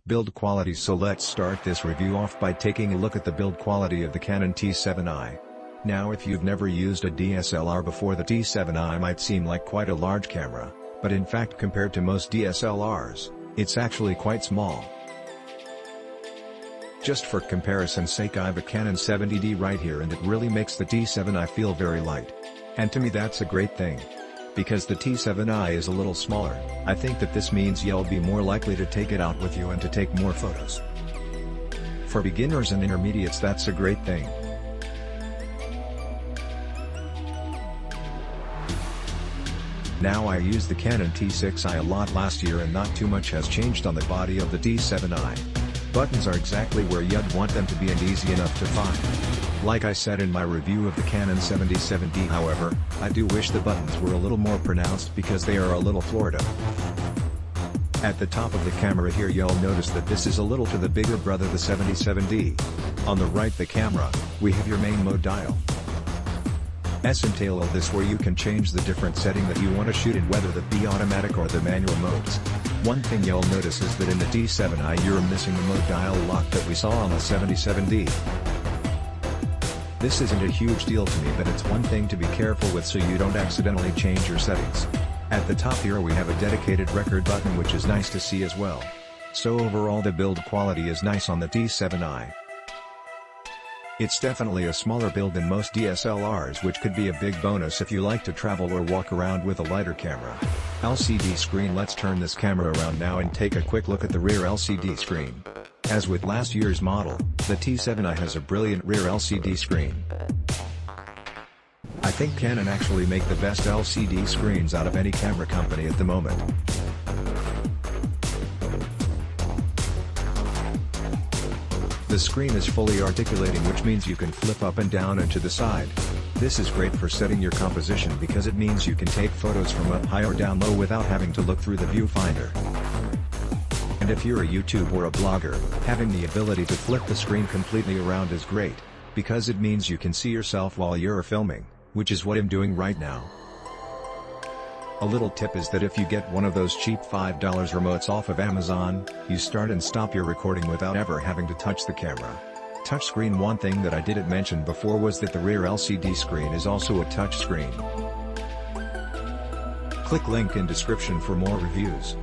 Build quality. So let's start this review off by taking a look at the build quality of the Canon T7i. Now if you've never used a DSLR before, the T7i might seem like quite a large camera, but in fact compared to most DSLRs, it's actually quite small. Just for comparison's sake, I have a Canon 70D right here, and it really makes the T7i feel very light. And to me that's a great thing. Because the T7i is a little smaller, I think that this means you'll be more likely to take it out with you and to take more photos. For beginners and intermediates, that's a great thing. Now I used the Canon T6i a lot last year, and not too much has changed on the body of the T7i. Buttons are exactly where you'd want them to be and easy enough to find. Like I said in my review of the Canon 77D, however, I do wish the buttons were a little more pronounced because they are a little Florida. At the top of the camera here, you'll notice that this is a little to the bigger brother, the 77D. On the right the camera, we have your main mode dial. Entail this where you can change the different setting that you want to shoot in, whether the be automatic or the manual modes. One thing you'll notice is that in the T7i you're missing the mode dial lock that we saw on the 77D. This isn't a huge deal to me, but it's one thing to be careful with so you don't accidentally change your settings. At the top here we have a dedicated record button, which is nice to see as well. So overall the build quality is nice on the T7i. It's definitely a smaller build than most DSLRs, which could be a big bonus if you like to travel or walk around with a lighter camera. LCD screen. Let's turn this camera around now and take a quick look at the rear LCD screen. As with last year's model, the T7i has a brilliant rear LCD screen. I think Canon actually make the best LCD screens out of any camera company at the moment. The screen is fully articulating, which means you can flip up and down and to the side. This is great for setting your composition because it means you can take photos from up high or down low without having to look through the viewfinder. And if you're a YouTuber or a blogger, having the ability to flip the screen completely around is great, because it means you can see yourself while you're filming, which is what I'm doing right now. A little tip is that if you get one of those cheap $5 remotes off of Amazon, you start and stop your recording without ever having to touch the camera. Touchscreen. One thing that I didn't mention before was that the rear LCD screen is also a touch screen. Click link in description for more reviews.